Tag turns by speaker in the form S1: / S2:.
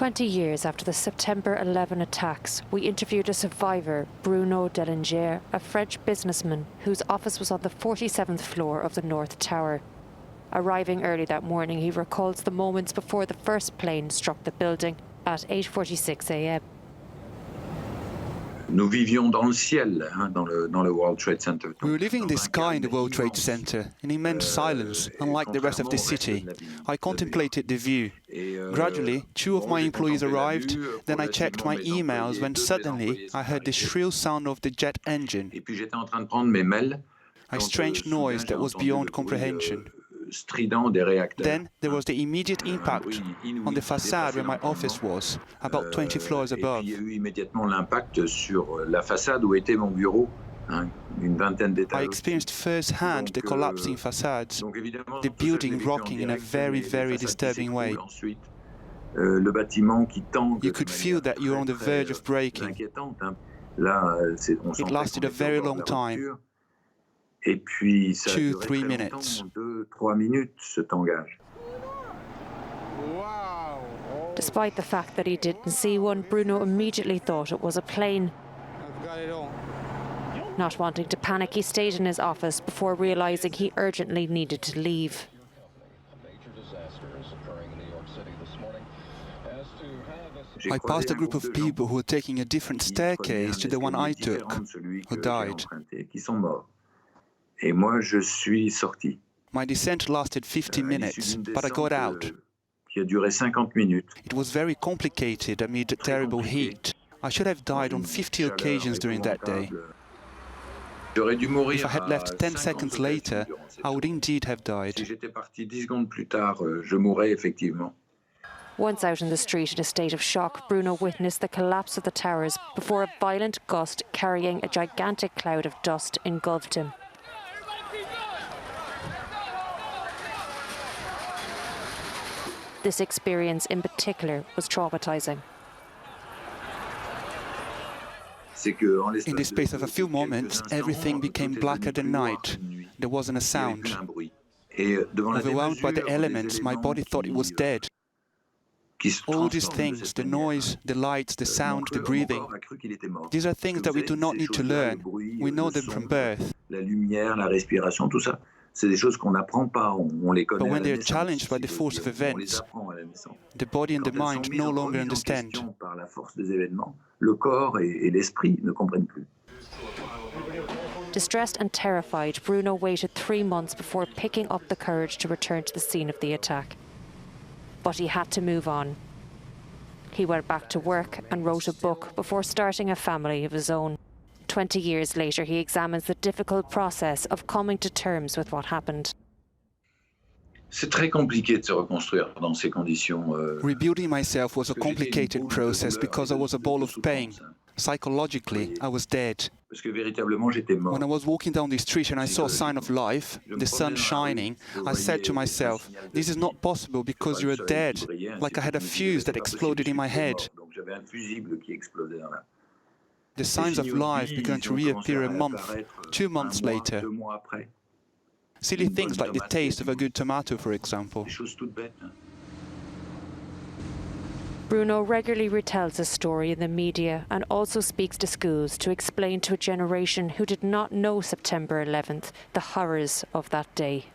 S1: 20 years after the September 11 attacks, we interviewed a survivor, Bruno Dellinger, a French businessman whose office was on the 47th floor of the North Tower. Arriving early that morning, he recalls the moments before the first plane struck the building at 8:46 a.m.
S2: Nous vivions dans le ciel, dans le World Trade Center.
S3: We were living in the sky in the World Trade Center, in immense silence, unlike the rest of the city. I contemplated the view. Gradually, two of my employees arrived, then I checked my emails when suddenly I heard the shrill sound of the jet engine, a strange noise that was beyond comprehension. Then there was the immediate impact on the facade where my office was, about 20 floors above. I experienced firsthand the collapsing facades, the building rocking in a very, very disturbing way. You could feel that you were on the verge of breaking. It lasted a very long time. 2-3 minutes.
S1: Despite the fact that he didn't see one, Bruno immediately thought it was a plane. Not wanting to panic, he stayed in his office before realising he urgently needed to leave.
S3: I passed a group of people who were taking a different staircase to the one I took, who died. My descent lasted 50 minutes, but I got out. It was very complicated amid terrible heat. I should have died on 50 occasions during that day. If I had left 10 seconds later, I would indeed have died.
S1: Once out in the street in a state of shock, Bruno witnessed the collapse of the towers before a violent gust carrying a gigantic cloud of dust engulfed him. This experience in particular was traumatizing.
S3: In the space of a few moments, everything became blacker than night. There wasn't a sound. Overwhelmed by the elements, my body thought it was dead. All these things, the noise, the lights, the sound, the breathing, these are things that we do not need to learn. We know them from birth. But when they are challenged by the force of events, the body and the mind no longer understand.
S1: Distressed and terrified, Bruno waited 3 months before picking up the courage to return to the scene of the attack. But he had to move on. He went back to work and wrote a book before starting a family of his own. 20 years later, he examines the difficult process of coming to terms with what happened.
S3: Rebuilding myself was a complicated process because I was a ball of pain. Psychologically, I was dead. When I was walking down the street and I saw a sign of life, the sun shining, I said to myself, this is not possible because you are dead, like I had a fuse that exploded in my head. The signs of life began to reappear a month, 2 months later. Silly things like the taste of a good tomato, for example.
S1: Bruno regularly retells his story in the media and also speaks to schools to explain to a generation who did not know September 11th the horrors of that day.